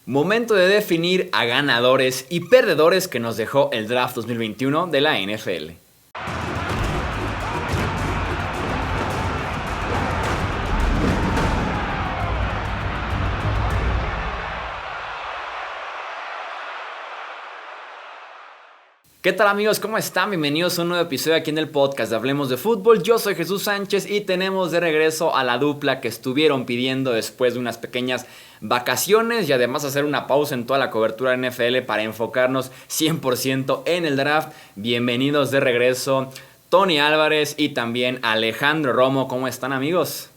Momento de definir a ganadores y perdedores que nos dejó el draft 2021 de la NFL. ¿Qué tal amigos? ¿Cómo están? Bienvenidos a un nuevo episodio aquí en el podcast de Hablemos de Fútbol. Yo soy Jesús Sánchez y tenemos de regreso a la dupla que estuvieron pidiendo después de unas pequeñas vacaciones y además hacer una pausa en toda la cobertura de NFL para enfocarnos 100% en el draft. Bienvenidos de regreso Tony Álvarez y también Alejandro Romo. ¿Cómo están amigos?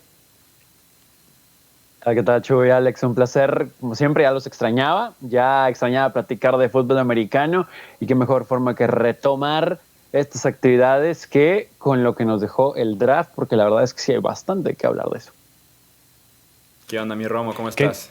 ¿Qué tal, Chuy? Alex, un placer. Como siempre, ya los extrañaba. Ya extrañaba platicar de fútbol americano y qué mejor forma que retomar estas actividades que con lo que nos dejó el draft, porque la verdad es que sí hay bastante que hablar de eso. ¿Qué onda, mi Romo? ¿Cómo estás?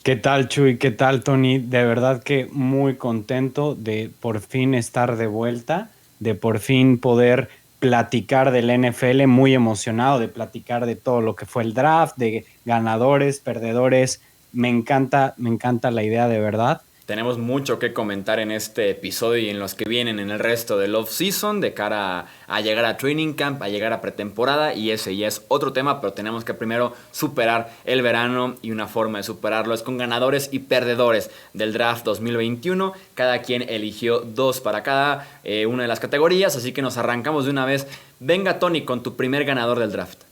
¿Qué tal, Chuy? ¿Qué tal, Tony? De verdad que muy contento de por fin estar de vuelta, de por fin poder platicar del NFL, muy emocionado de platicar de todo lo que fue el draft, de ganadores, perdedores. Me encanta la idea, de verdad. Tenemos mucho que comentar en este episodio y en los que vienen en el resto del off-season de cara a llegar a training camp, a llegar a pretemporada, y ese ya es otro tema, pero tenemos que primero superar el verano y una forma de superarlo es con ganadores y perdedores del draft 2021. Cada quien eligió dos para cada una de las categorías, así que nos arrancamos de una vez. Venga Tony con tu primer ganador del draft.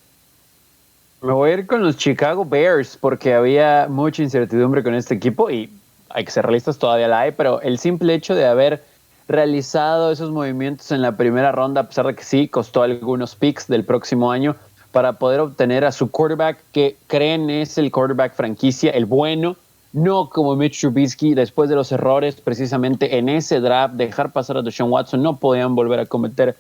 Me voy a ir con los Chicago Bears porque había mucha incertidumbre con este equipo y hay que ser realistas, todavía la hay, pero el simple hecho de haber realizado esos movimientos en la primera ronda, a pesar de que sí costó algunos picks del próximo año, para poder obtener a su quarterback que creen es el quarterback franquicia, el bueno, no como Mitch Trubisky, después de los errores precisamente en ese draft, dejar pasar a Deshaun Watson, no podían volver a cometer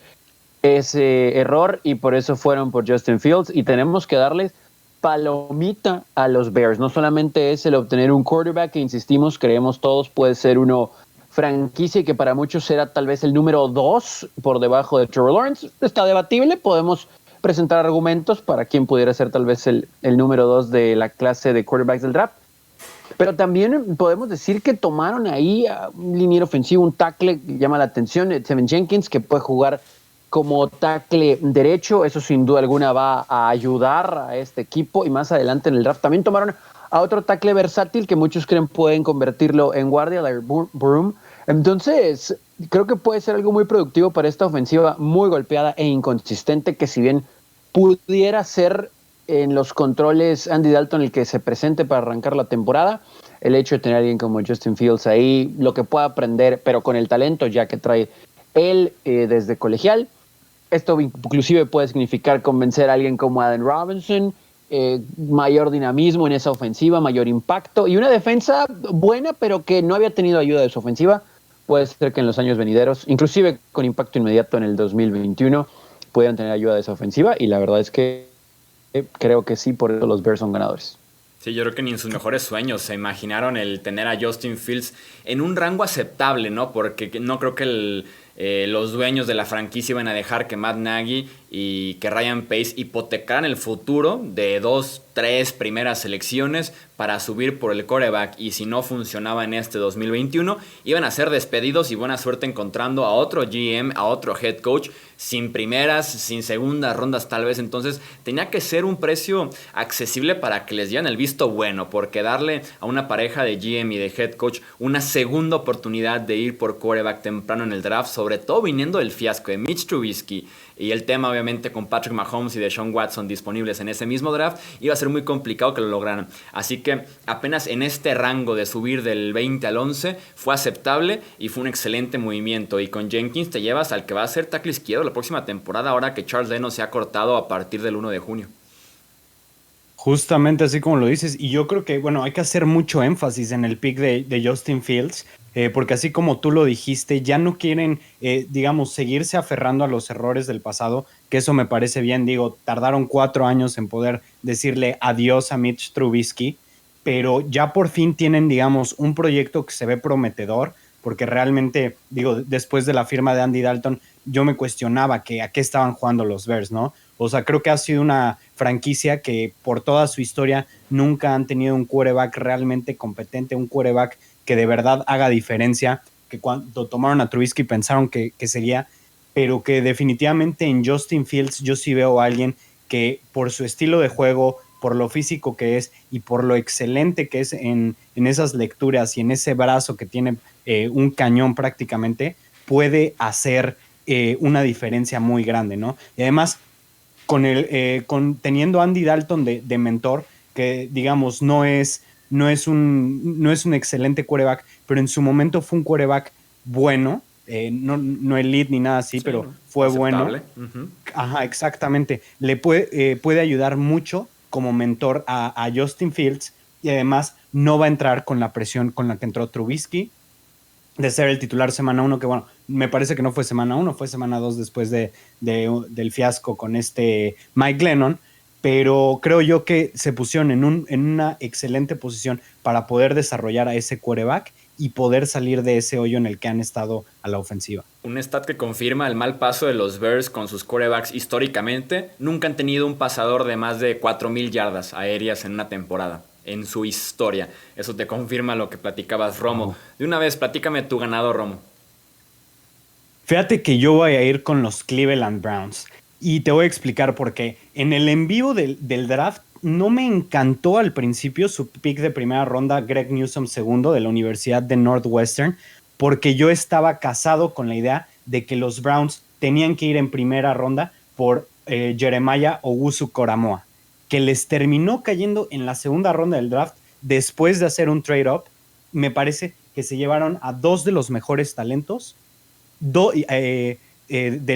ese error y por eso fueron por Justin Fields y tenemos que darles palomita a los Bears. No solamente es el obtener un quarterback que, insistimos, creemos todos puede ser uno franquicia y que para muchos será tal vez el número 2 por debajo de Trevor Lawrence. Está debatible, podemos presentar argumentos para quién pudiera ser tal vez el número 2 de la clase de quarterbacks del draft. Pero también podemos decir que tomaron ahí a un liniero ofensivo, un tackle que llama la atención, Tevin Jenkins, que puede jugar como tackle derecho. Eso sin duda alguna va a ayudar a este equipo y más adelante en el draft también tomaron a otro tackle versátil que muchos creen pueden convertirlo en guardia, Larry Broom. Entonces creo que puede ser algo muy productivo para esta ofensiva muy golpeada e inconsistente, que si bien pudiera ser en los controles Andy Dalton el que se presente para arrancar la temporada, el hecho de tener a alguien como Justin Fields ahí, lo que pueda aprender, pero con el talento ya que trae él desde colegial. Esto inclusive puede significar convencer a alguien como Allen Robinson, mayor dinamismo en esa ofensiva, mayor impacto y una defensa buena, pero que no había tenido ayuda de su ofensiva. Puede ser que en los años venideros, inclusive con impacto inmediato en el 2021, pudieran tener ayuda de esa ofensiva y la verdad es que creo que sí, por eso los Bears son ganadores. Sí, yo creo que ni en sus mejores sueños se imaginaron el tener a Justin Fields en un rango aceptable, ¿no? Porque no creo que los dueños de la franquicia iban a dejar que Matt Nagy y que Ryan Pace hipotecaran el futuro de 2, 3 primeras selecciones para subir por el quarterback, y si no funcionaba en este 2021 iban a ser despedidos y buena suerte encontrando a otro GM, a otro head coach sin primeras, sin segundas rondas tal vez. Entonces tenía que ser un precio accesible para que les dieran el visto bueno, porque darle a una pareja de GM y de head coach una segunda oportunidad de ir por quarterback temprano en el draft, sobre todo viniendo del fiasco de Mitch Trubisky y el tema obviamente con Patrick Mahomes y Deshaun Watson disponibles en ese mismo draft, iba a ser muy complicado que lo lograran. Así que apenas en este rango de subir del 20 al 11 fue aceptable y fue un excelente movimiento, y con Jenkins te llevas al que va a ser tackle izquierdo la próxima temporada, ahora que Charles Leno se ha cortado a partir del 1 de junio. Justamente así como lo dices, y yo creo que, bueno, hay que hacer mucho énfasis en el pick de Justin Fields, porque así como tú lo dijiste, ya no quieren, digamos, seguirse aferrando a los errores del pasado, que eso me parece bien. Digo, tardaron 4 años en poder decirle adiós a Mitch Trubisky, pero ya por fin tienen, digamos, un proyecto que se ve prometedor, porque realmente, digo, después de la firma de Andy Dalton, yo me cuestionaba que a qué estaban jugando los Bears, ¿no? O sea, creo que ha sido una franquicia que por toda su historia nunca han tenido un quarterback realmente competente, un quarterback que de verdad haga diferencia, que cuando tomaron a Trubisky pensaron que sería, pero que definitivamente en Justin Fields yo sí veo a alguien que por su estilo de juego, por lo físico que es y por lo excelente que es en esas lecturas y en ese brazo que tiene un cañón prácticamente, puede hacer una diferencia muy grande, ¿no? Y además, teniendo a Andy Dalton de mentor, que digamos no es un excelente quarterback, pero en su momento fue un quarterback bueno, no elite ni nada así, Sí, pero ¿no? fue bueno. Aceptable. Ujú. Ajá, exactamente. Le puede ayudar mucho como mentor a Justin Fields y además no va a entrar con la presión con la que entró Trubisky de ser el titular semana uno, que bueno, me parece que no fue semana uno, fue semana 2 después del fiasco con Mike Glennon, pero creo yo que se pusieron en una excelente posición para poder desarrollar a ese quarterback y poder salir de ese hoyo en el que han estado a la ofensiva. Un stat que confirma el mal paso de los Bears con sus quarterbacks históricamente. Nunca han tenido un pasador de más de 4,000 yardas aéreas en una temporada. En su historia. Eso te confirma lo que platicabas, Romo. Wow. De una vez, platícame tu ganado, Romo. Fíjate que yo voy a ir con los Cleveland Browns y te voy a explicar por qué. En el en vivo del draft no me encantó al principio su pick de primera ronda, Greg Newsome segundo de la Universidad de Northwestern, porque yo estaba casado con la idea de que los Browns tenían que ir en primera ronda por Jeremiah Owusu-Koramoah, que les terminó cayendo en la segunda ronda del draft después de hacer un trade-up. Me parece que se llevaron a dos de los mejores talentos del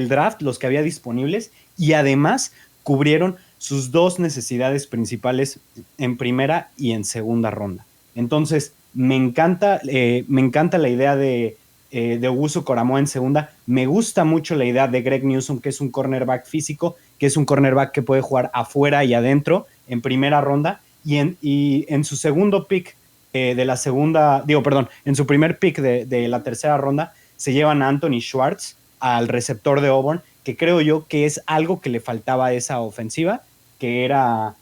draft, los que había disponibles, y además cubrieron sus dos necesidades principales en primera y en segunda ronda. Entonces, me encanta la idea de Owusu-Koramoah en segunda. Me gusta mucho la idea de Greg Newsome, que es un cornerback físico, que es un cornerback que puede jugar afuera y adentro en primera ronda. Y en su segundo pick de la segunda, digo, perdón, en su primer pick de la tercera ronda, se llevan a Anthony Schwartz, al receptor de Auburn, que creo yo que es algo que le faltaba a esa ofensiva, que era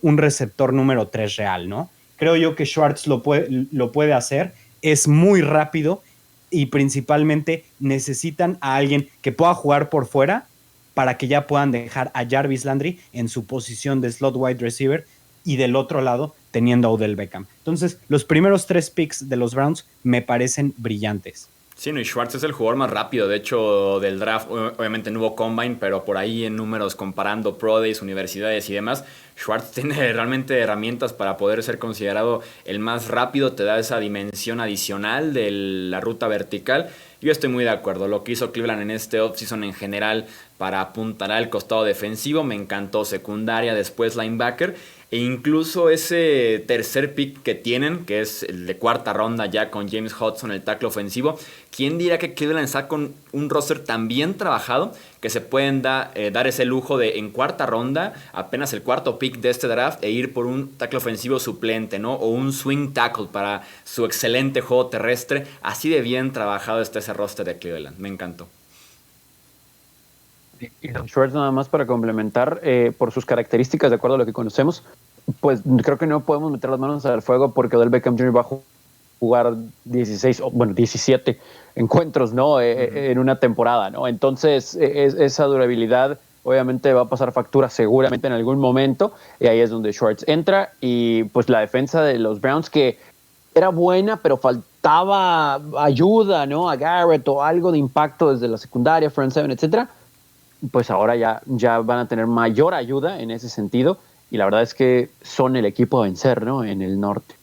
un receptor número 3 real, ¿no? Creo yo que Schwartz lo puede hacer, es muy rápido y principalmente necesitan a alguien que pueda jugar por fuera para que ya puedan dejar a Jarvis Landry en su posición de slot wide receiver y del otro lado teniendo a Odell Beckham. Entonces, los primeros 3 picks de los Browns me parecen brillantes. Sí, no, y Schwartz es el jugador más rápido, de hecho, del draft. Obviamente no hubo combine, pero por ahí en números comparando Pro Days, universidades y demás, Schwartz tiene realmente herramientas para poder ser considerado el más rápido, te da esa dimensión adicional de la ruta vertical. Yo estoy muy de acuerdo, lo que hizo Cleveland en este offseason en general para apuntar al costado defensivo, me encantó, secundaria, después linebacker. E incluso ese tercer pick que tienen, que es el de cuarta ronda ya con James Hudson, el tackle ofensivo, ¿quién dirá que Cleveland está con un roster tan bien trabajado que se pueden dar ese lujo de en cuarta ronda, apenas el cuarto pick de este draft, e ir por un tackle ofensivo suplente, ¿no? O un swing tackle para su excelente juego terrestre? Así de bien trabajado está ese roster de Cleveland, me encantó. Y los Schwartz, nada más para complementar, por sus características, de acuerdo a lo que conocemos, pues creo que no podemos meter las manos al fuego porque Odell Beckham Jr. va a jugar 17 encuentros, ¿no? En una temporada, ¿no? Entonces, esa durabilidad obviamente va a pasar factura seguramente en algún momento, y ahí es donde Schwartz entra. Y pues la defensa de los Browns, que era buena, pero faltaba ayuda, ¿no? A Garrett o algo de impacto desde la secundaria, front seven, etcétera. Pues ahora ya van a tener mayor ayuda en ese sentido, y la verdad es que son el equipo a vencer, ¿no? En el norte.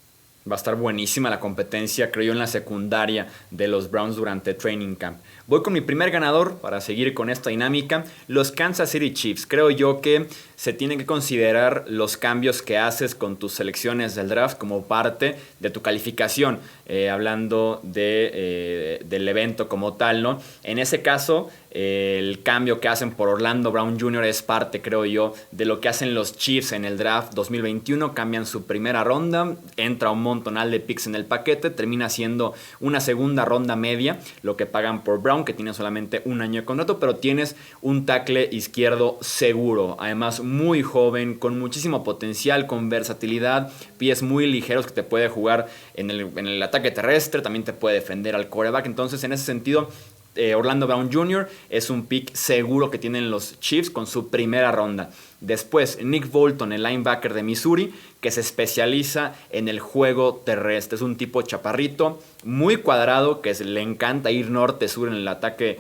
Va a estar buenísima la competencia, creo yo, en la secundaria de los Browns durante Training Camp. Voy con mi primer ganador para seguir con esta dinámica, los Kansas City Chiefs. Creo yo que se tienen que considerar los cambios que haces con tus selecciones del draft como parte de tu calificación, hablando del evento como tal, ¿no? En ese caso, el cambio que hacen por Orlando Brown Jr. es parte, creo yo, de lo que hacen los Chiefs en el draft 2021. Cambian su primera ronda, entra un montonal de picks en el paquete, termina siendo una segunda ronda media, lo que pagan por Brown Brown, que tiene solamente un año de contrato, pero tienes un tackle izquierdo seguro, además muy joven, con muchísimo potencial, con versatilidad, pies muy ligeros que te puede jugar en el ataque terrestre, también te puede defender al quarterback. Entonces, en ese sentido, Orlando Brown Jr. es un pick seguro que tienen los Chiefs con su primera ronda. Después, Nick Bolton, el linebacker de Missouri, que se especializa en el juego terrestre. Es un tipo chaparrito, muy cuadrado, que le encanta ir norte-sur en el ataque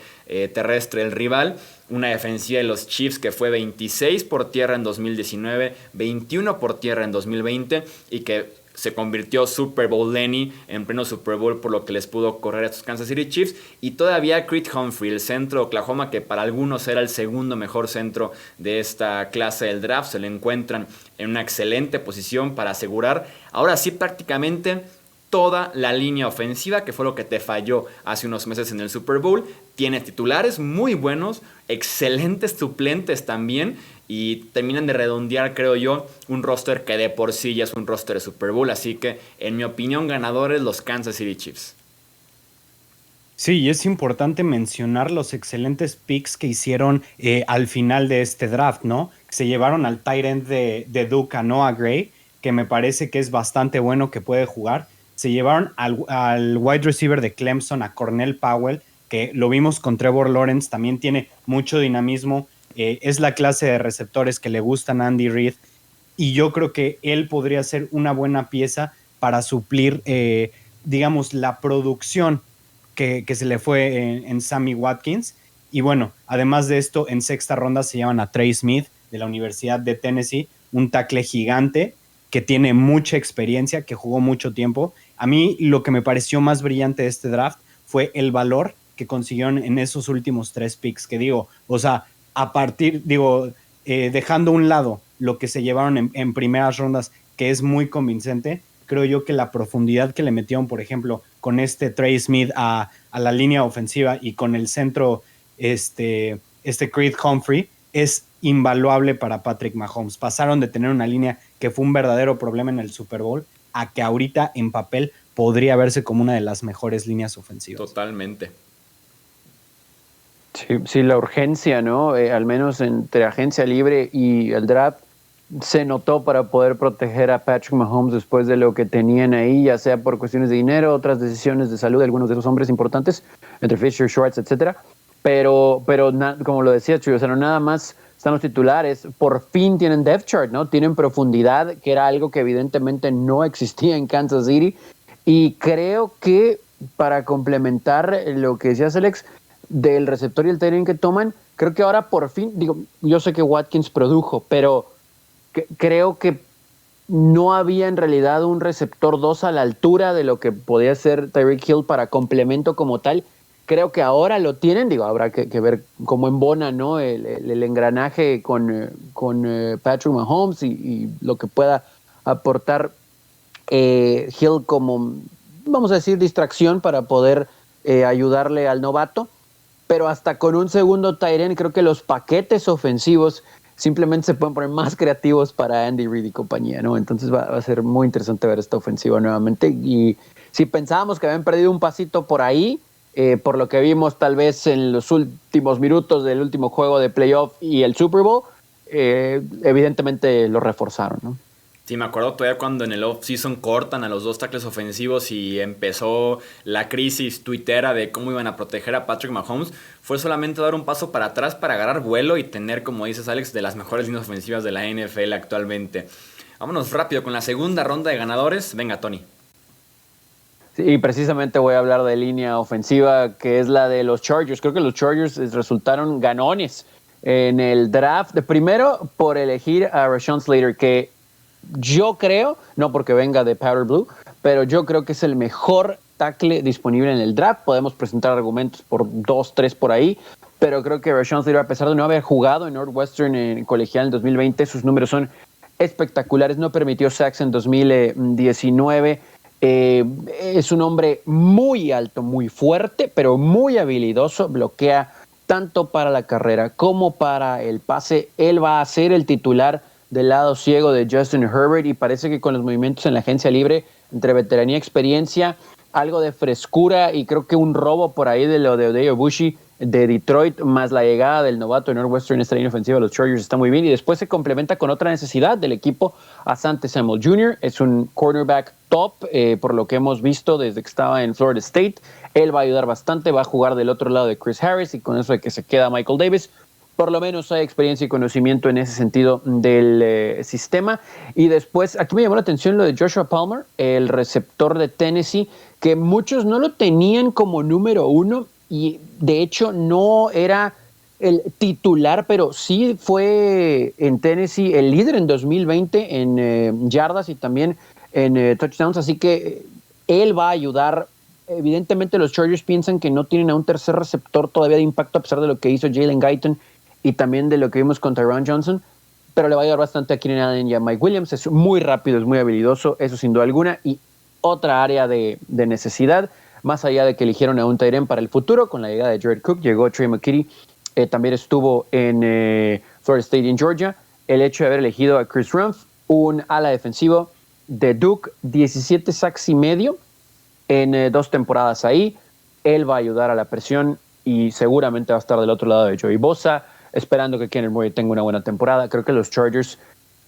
terrestre del rival. Una defensiva de los Chiefs que fue 26 por tierra en 2019, 21 por tierra en 2020 y que se convirtió Super Bowl Lenny en pleno Super Bowl, por lo que les pudo correr a estos Kansas City Chiefs. Y todavía Creed Humphrey, el centro de Oklahoma, que para algunos era el segundo mejor centro de esta clase del draft. Se le encuentran en una excelente posición para asegurar, ahora sí, prácticamente toda la línea ofensiva, que fue lo que te falló hace unos meses en el Super Bowl. Tiene titulares muy buenos, excelentes suplentes también, y terminan de redondear, creo yo, un roster que de por sí ya es un roster de Super Bowl. Así que, en mi opinión, ganadores los Kansas City Chiefs. Sí, y es importante mencionar los excelentes picks que hicieron al final de este draft, ¿no? Se llevaron al tight end de Duke, a Noah Gray, que me parece que es bastante bueno, que puede jugar. Se llevaron al wide receiver de Clemson, a Cornell Powell, que lo vimos con Trevor Lawrence, también tiene mucho dinamismo. Es la clase de receptores que le gustan a Andy Reid, y yo creo que él podría ser una buena pieza para suplir, digamos, la producción que se le fue en Sammy Watkins. Y bueno, además de esto, en sexta ronda se llaman a Trey Smith de la Universidad de Tennessee, un tackle gigante que tiene mucha experiencia, que jugó mucho tiempo. A mí lo que me pareció más brillante de este draft fue el valor que consiguieron en esos últimos 3 picks, que digo, o sea, dejando a un lado lo que se llevaron en primeras rondas, que es muy convincente, creo yo que la profundidad que le metieron, por ejemplo, con este Trey Smith a la línea ofensiva y con el centro, este Creed Humphrey, es invaluable para Patrick Mahomes. Pasaron de tener una línea que fue un verdadero problema en el Super Bowl a que ahorita en papel podría verse como una de las mejores líneas ofensivas. Totalmente. Sí, la urgencia, ¿no? Al menos entre agencia libre y el draft se notó para poder proteger a Patrick Mahomes después de lo que tenían ahí, ya sea por cuestiones de dinero, otras decisiones de salud de algunos de esos hombres importantes, entre Fisher, Schwartz, etcétera. Pero como lo decía Chuy, o sea, no nada más están los titulares, por fin tienen depth chart, ¿no? Tienen profundidad, que era algo que evidentemente no existía en Kansas City. Y creo que para complementar lo que decía Alex, del receptor y el tight end que toman, creo que ahora por fin, digo, yo sé que Watkins produjo, pero creo que no había en realidad un receptor 2 a la altura de lo que podía ser Tyreek Hill para complemento como tal. Creo que ahora lo tienen, digo, habrá que ver cómo embona, ¿no? el engranaje con Patrick Mahomes y lo que pueda aportar Hill como, vamos a decir, distracción para poder ayudarle al novato. Pero hasta con un segundo tight end, creo que los paquetes ofensivos simplemente se pueden poner más creativos para Andy Reid y compañía, ¿no? Entonces va a ser muy interesante ver esta ofensiva nuevamente. Y si pensábamos que habían perdido un pasito por ahí, por lo que vimos tal vez en los últimos minutos del último juego de playoff y el Super Bowl, evidentemente lo reforzaron, ¿no? Sí, me acuerdo todavía cuando en el off-season cortan a los 2 tackles ofensivos y empezó la crisis tuitera de cómo iban a proteger a Patrick Mahomes. Fue solamente dar un paso para atrás para agarrar vuelo y tener, como dices Alex, de las mejores líneas ofensivas de la NFL actualmente. Vámonos rápido con la segunda ronda de ganadores. Venga, Tony. Sí, precisamente voy a hablar de línea ofensiva, que es la de los Chargers. Creo que los Chargers resultaron ganones en el draft. Primero, por elegir a Rashawn Slater, que yo creo, no porque venga de Powder Blue, pero yo creo que es el mejor tackle disponible en el draft. Podemos presentar argumentos por 2, 3 por ahí, pero creo que Rashawn Slater, a pesar de no haber jugado en Northwestern en colegial en 2020, sus números son espectaculares. No permitió sacks en 2019. Es un hombre muy alto, muy fuerte, pero muy habilidoso. Bloquea tanto para la carrera como para el pase. Él va a ser el titular del lado ciego de Justin Herbert, y parece que con los movimientos en la agencia libre, entre veteranía y experiencia, algo de frescura y creo que un robo por ahí de lo de Odey Obushi de Detroit, más la llegada del novato de Northwestern en esta línea ofensiva de los Chargers está muy bien. Y después se complementa con otra necesidad del equipo. Asante Samuel Jr. es un cornerback top, por lo que hemos visto desde que estaba en Florida State. Él va a ayudar bastante, va a jugar del otro lado de Chris Harris y con eso de que se queda Michael Davis. Por lo menos hay experiencia y conocimiento en ese sentido del sistema. Y después, aquí me llamó la atención lo de Joshua Palmer, el receptor de Tennessee, que muchos no lo tenían como número 1 y de hecho no era el titular, pero sí fue en Tennessee el líder en 2020 en yardas y también en touchdowns, así que él va a ayudar. Evidentemente los Chargers piensan que no tienen a un tercer receptor todavía de impacto a pesar de lo que hizo Jalen Guyton y también de lo que vimos con Tyron Johnson, pero le va a ayudar bastante a Keenan Allen y a Mike Williams. Es muy rápido, es muy habilidoso, eso sin duda alguna. Y otra área de necesidad, más allá de que eligieron a un tight end para el futuro, con la llegada de Jared Cook, llegó Trey McKitty, también estuvo en Florida State en Georgia. El hecho de haber elegido a Chris Rumph, un ala defensivo de Duke, 17 sacks y medio en 2 temporadas ahí. Él va a ayudar a la presión y seguramente va a estar del otro lado de Joey Bosa, esperando que Kenneth Murray tenga una buena temporada. Creo que los Chargers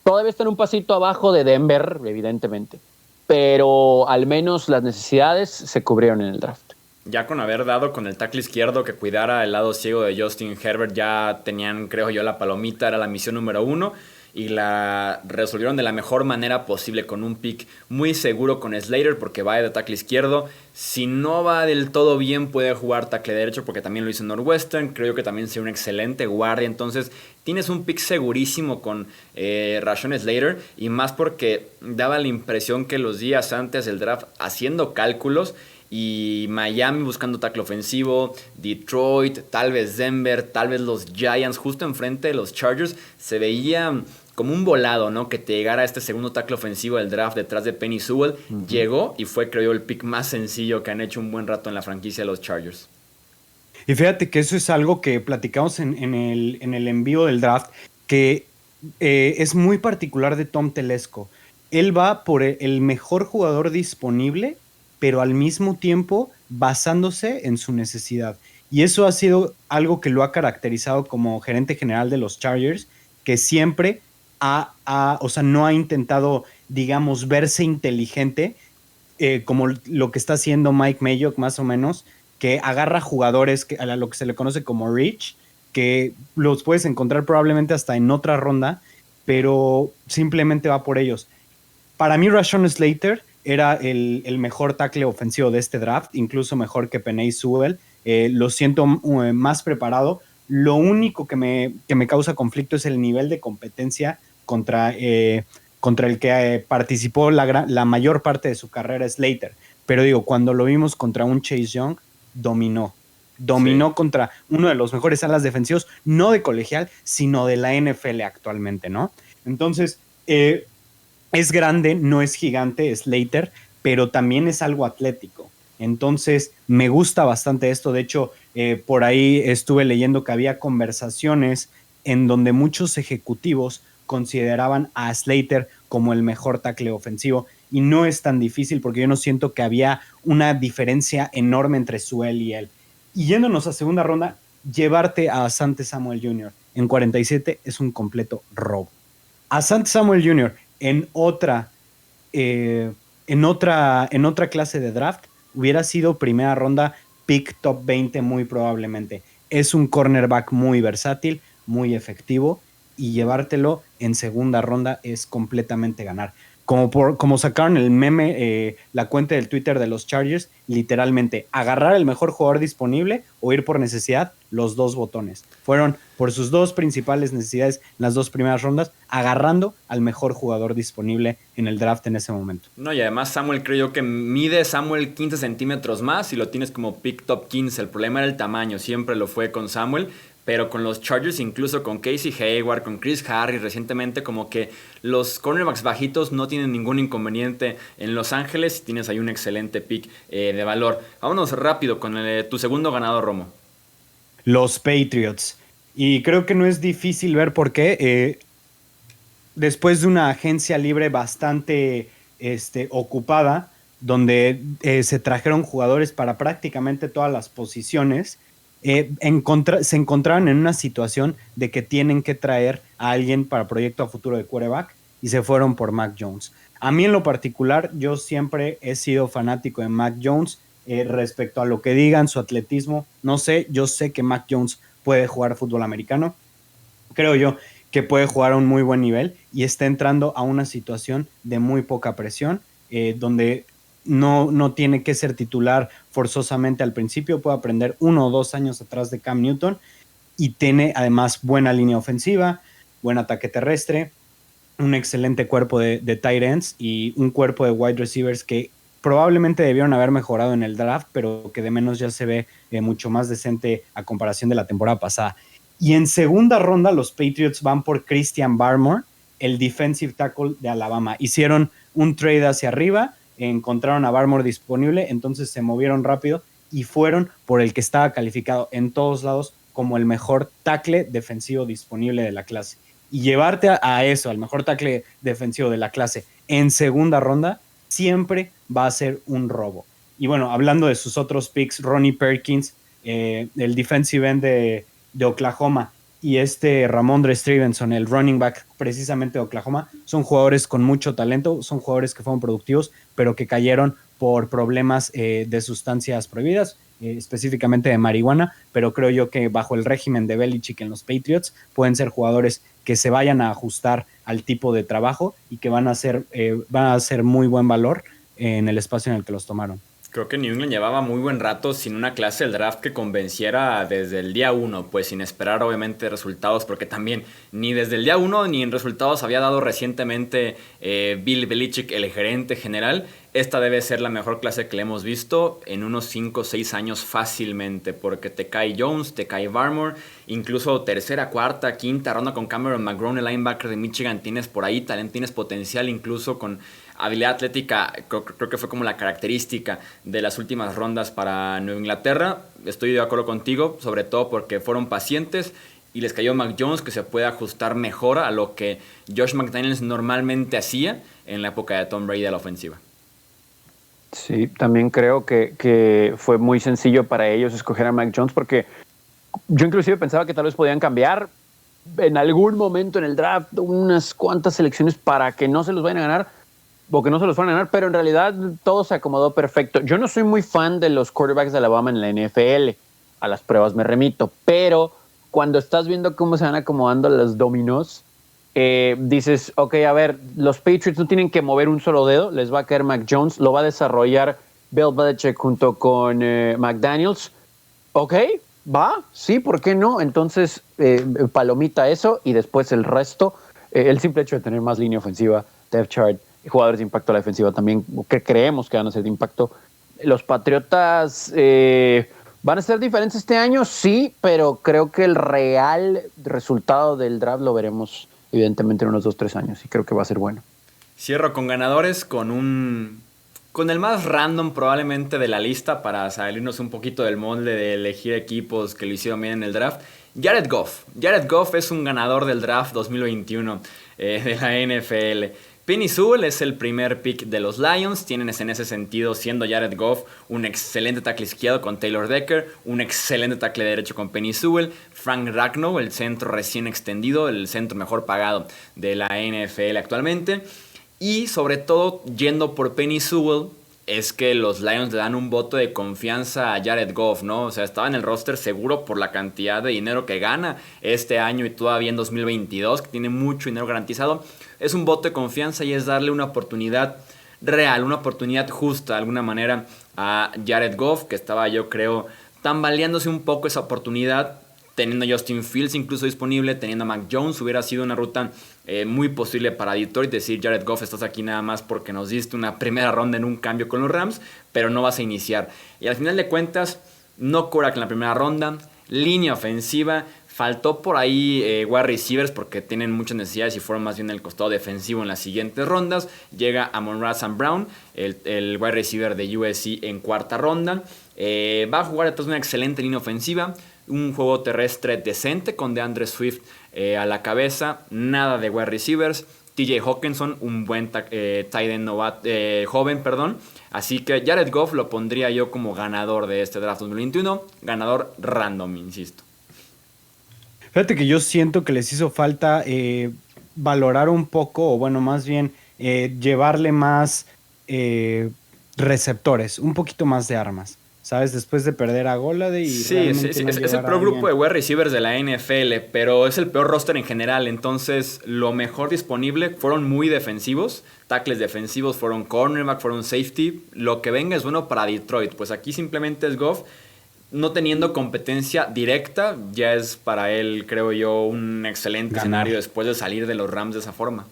todavía están un pasito abajo de Denver, evidentemente, pero al menos las necesidades se cubrieron en el draft. Ya con haber dado con el tackle izquierdo que cuidara el lado ciego de Justin Herbert, ya tenían, creo yo, la palomita, era la misión número 1 y la resolvieron de la mejor manera posible con un pick muy seguro con Slater porque va de tackle izquierdo. Si no va del todo bien puede jugar tackle derecho porque también lo hizo en Northwestern. Creo que también sería un excelente guardia. Entonces tienes un pick segurísimo con Rashawn Slater y más porque daba la impresión que los días antes del draft haciendo cálculos y Miami buscando tackle ofensivo, Detroit, tal vez Denver, tal vez los Giants justo enfrente de los Chargers, se veía como un volado, ¿no? Que te llegara este segundo tackle ofensivo del draft detrás de Penei Sewell. Llegó y fue, creo yo, el pick más sencillo que han hecho un buen rato en la franquicia de los Chargers. Y fíjate que eso es algo que platicamos en el envío del draft, que es muy particular de Tom Telesco. Él va por el mejor jugador disponible, pero al mismo tiempo basándose en su necesidad. Y eso ha sido algo que lo ha caracterizado como gerente general de los Chargers, que siempre no ha intentado, digamos, verse inteligente, como lo que está haciendo Mike Mayock más o menos, que agarra jugadores a lo que se le conoce como reach, que los puedes encontrar probablemente hasta en otra ronda, pero simplemente va por ellos. Para mí Rashawn Slater era el mejor tackle ofensivo de este draft, incluso mejor que Penei Sewell. Lo siento más preparado. Lo único que me causa conflicto es el nivel de competencia contra el que participó la mayor parte de su carrera, Slater. Pero digo, cuando lo vimos contra un Chase Young, dominó sí, contra uno de los mejores alas defensivos, no de colegial, sino de la NFL actualmente, ¿no? Entonces, es grande, no es gigante, Slater, pero también es algo atlético. Entonces, me gusta bastante esto. De hecho, por ahí estuve leyendo que había conversaciones en donde muchos ejecutivos consideraban a Slater como el mejor tackle ofensivo. Y no es tan difícil porque yo no siento que había una diferencia enorme entre Sewell y él. Y yéndonos a segunda ronda, llevarte a Asante Samuel Jr. en 47 es un completo robo. Asante Samuel Jr. en otra clase de draft hubiera sido primera ronda, pick top 20 muy probablemente. Es un cornerback muy versátil, muy efectivo, y llevártelo en segunda ronda es completamente ganar. Como sacaron el meme, la cuenta del Twitter de los Chargers, literalmente agarrar el mejor jugador disponible o ir por necesidad, los dos botones. Fueron por sus dos principales necesidades en las 2 primeras rondas, agarrando al mejor jugador disponible en el draft en ese momento. No, y además Samuel, creo yo que mide Samuel 15 centímetros más y lo tienes como pick top 15. El problema era el tamaño, siempre lo fue con Samuel. Pero con los Chargers, incluso con Casey Hayward, con Chris Harris recientemente, como que los cornerbacks bajitos no tienen ningún inconveniente en Los Ángeles y tienes ahí un excelente pick de valor. Vámonos rápido con tu segundo ganador, Romo. Los Patriots. Y creo que no es difícil ver por qué. Después de una agencia libre bastante ocupada, donde se trajeron jugadores para prácticamente todas las posiciones, se encontraron en una situación de que tienen que traer a alguien para proyecto a futuro de quarterback y se fueron por Mac Jones. A mí en lo particular, yo siempre he sido fanático de Mac Jones respecto a lo que digan, su atletismo. No sé, yo sé que Mac Jones puede jugar fútbol americano. Creo yo que puede jugar a un muy buen nivel y está entrando a una situación de muy poca presión, donde no tiene que ser titular forzosamente al principio, puede aprender 1 o 2 años atrás de Cam Newton y tiene además buena línea ofensiva, buen ataque terrestre, un excelente cuerpo de tight ends y un cuerpo de wide receivers que probablemente debieron haber mejorado en el draft, pero que de menos ya se ve mucho más decente a comparación de la temporada pasada. Y en segunda ronda los Patriots van por Christian Barmore, el defensive tackle de Alabama. Hicieron un trade hacia arriba, encontraron a Barmore disponible, entonces se movieron rápido y fueron por el que estaba calificado en todos lados como el mejor tackle defensivo disponible de la clase. Y llevarte a eso, al mejor tackle defensivo de la clase en segunda ronda, siempre va a ser un robo. Y bueno, hablando de sus otros picks, Ronnie Perkins, el defensive end de Oklahoma, y Ramondre Stevenson, el running back precisamente de Oklahoma, son jugadores con mucho talento, son jugadores que fueron productivos, pero que cayeron por problemas de sustancias prohibidas, específicamente de marihuana, pero creo yo que bajo el régimen de Belichick en los Patriots pueden ser jugadores que se vayan a ajustar al tipo de trabajo y que van a ser muy buen valor en el espacio en el que los tomaron. Creo que New England llevaba muy buen rato sin una clase del draft que convenciera desde el día 1, pues sin esperar obviamente resultados, porque también ni desde el día 1 ni en resultados había dado recientemente Bill Belichick, el gerente general. Esta debe ser la mejor clase que le hemos visto en unos 5 o 6 años fácilmente, porque te cae Jones, te cae Barmore, incluso tercera, cuarta, quinta ronda con Cameron McGrone, el linebacker de Michigan, tienes por ahí talento, tienes potencial incluso con habilidad atlética, creo que fue como la característica de las últimas rondas para Nueva Inglaterra. Estoy de acuerdo contigo, sobre todo porque fueron pacientes y les cayó Mac Jones, que se puede ajustar mejor a lo que Josh McDaniels normalmente hacía en la época de Tom Brady a la ofensiva. Sí, también creo que fue muy sencillo para ellos escoger a Mac Jones, porque yo inclusive pensaba que tal vez podían cambiar en algún momento en el draft unas cuantas selecciones para que no se los vayan a ganar o que no se los van a ganar, pero en realidad todo se acomodó perfecto. Yo no soy muy fan de los quarterbacks de Alabama en la NFL, a las pruebas me remito, pero cuando estás viendo cómo se van acomodando los dominos, dices, ok, a ver, los Patriots no tienen que mover un solo dedo, les va a caer Mac Jones, lo va a desarrollar Bill Belichick junto con McDaniels. Ok, va, sí, ¿por qué no? Entonces, palomita eso y después el resto, el simple hecho de tener más línea ofensiva, depth chart, jugadores de impacto a la defensiva también, que creemos que van a ser de impacto. Los Patriotas van a ser diferentes este año, sí, pero creo que el real resultado del draft lo veremos evidentemente en unos 2-3 años y creo que va a ser bueno. Cierro con ganadores con el más random probablemente de la lista para salirnos un poquito del molde de elegir equipos que lo hicieron bien en el draft. Jared Goff. Jared Goff es un ganador del draft 2021 de la NFL. Penei Sewell es el primer pick de los Lions. Tienen en ese sentido, siendo Jared Goff un excelente tackle izquierdo con Taylor Decker, un excelente tackle derecho con Penei Sewell, Frank Ragnow, el centro recién extendido, el centro mejor pagado de la NFL actualmente. Y sobre todo, yendo por Penei Sewell, es que los Lions le dan un voto de confianza a Jared Goff, ¿no? O sea, estaba en el roster seguro por la cantidad de dinero que gana este año y todavía en 2022, que tiene mucho dinero garantizado. Es un voto de confianza y es darle una oportunidad real, una oportunidad justa de alguna manera a Jared Goff, que estaba, yo creo, tambaleándose un poco esa oportunidad, teniendo a Justin Fields incluso disponible, teniendo a Mac Jones. Hubiera sido una ruta muy posible para Detroit decir, Jared Goff, estás aquí nada más porque nos diste una primera ronda en un cambio con los Rams, pero no vas a iniciar. Y al final de cuentas, no cura que en la primera ronda, línea ofensiva, faltó por ahí wide receivers porque tienen muchas necesidades y fueron más bien el costado defensivo en las siguientes rondas. Llega Amon-Ra St. Brown, el wide receiver de USC en cuarta ronda. Va a jugar detrás de una excelente línea ofensiva, un juego terrestre decente con DeAndre Swift a la cabeza, nada de wide receivers. TJ Hawkinson, un buen tight end joven, perdón. Así que Jared Goff lo pondría yo como ganador de este draft 2021. Ganador random, insisto. Fíjate que yo siento que les hizo falta valorar un poco, o bueno, más bien llevarle más receptores, un poquito más de armas, ¿sabes? Después de perder a Golladay y sí, es el peor grupo de wide receivers de la NFL, pero es el peor roster en general. Entonces, lo mejor disponible fueron muy defensivos. Tackles defensivos, fueron cornerback, fueron safety. Lo que venga es bueno para Detroit. Pues aquí simplemente es Goff. No teniendo competencia directa, ya es para él, creo yo, un excelente escenario después de salir de los Rams de esa forma.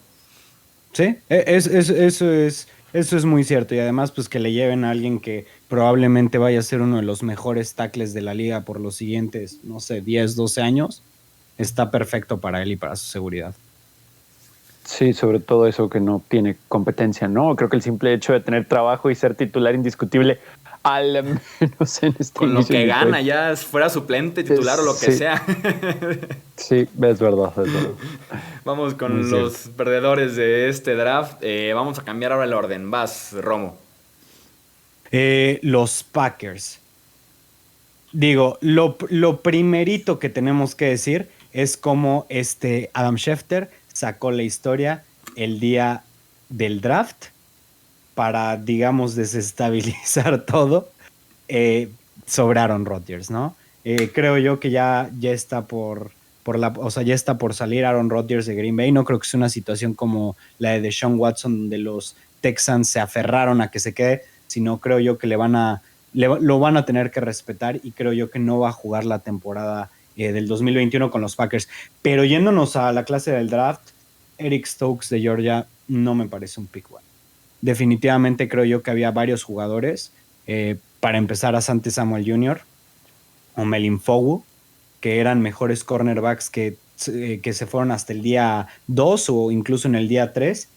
Sí, eso es muy cierto. Y además, pues que le lleven a alguien que probablemente vaya a ser uno de los mejores tackles de la liga por los siguientes, no sé, 10, 12 años, está perfecto para él y para su seguridad. Sí, sobre todo eso que no tiene competencia, ¿no? Creo que el simple hecho de tener trabajo y ser titular indiscutible, al menos en este con lo que gana, ya fuera suplente, titular o lo que sea. Sí, es verdad. Vamos con los perdedores de este draft. Vamos a cambiar ahora el orden. Vas, Romo. Los Packers. Digo, lo primerito que tenemos que decir es cómo Adam Schefter sacó la historia el día del draft para, digamos, desestabilizar todo sobre Aaron Rodgers, ¿no? Creo yo que ya está ya está por salir Aaron Rodgers de Green Bay. No creo que sea una situación como la de Deshaun Watson, donde los Texans se aferraron a que se quede, sino creo yo que lo van a tener que respetar, y creo yo que no va a jugar la temporada del 2021 con los Packers. Pero yéndonos a la clase del draft, Eric Stokes de Georgia no me parece un pick bueno. Definitivamente creo yo que había varios jugadores, para empezar a Asante Samuel Jr. o Melvin Fogu, que eran mejores cornerbacks que se fueron hasta el día 2 o incluso en el día 3,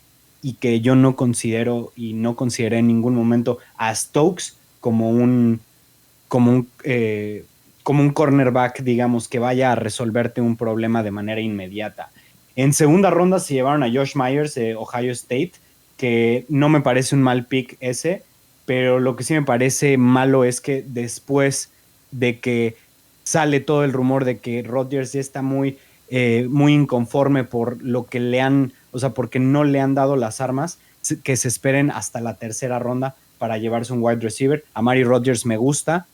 y que yo no considero y no consideré en ningún momento a Stokes como un cornerback, digamos, que vaya a resolverte un problema de manera inmediata. En segunda ronda se llevaron a Josh Myers de Ohio State, que no me parece un mal pick ese, pero lo que sí me parece malo es que después de que sale todo el rumor de que Rodgers ya está muy inconforme por lo que porque no le han dado las armas, que se esperen hasta la tercera ronda para llevarse un wide receiver. A Amari Rodgers me gusta,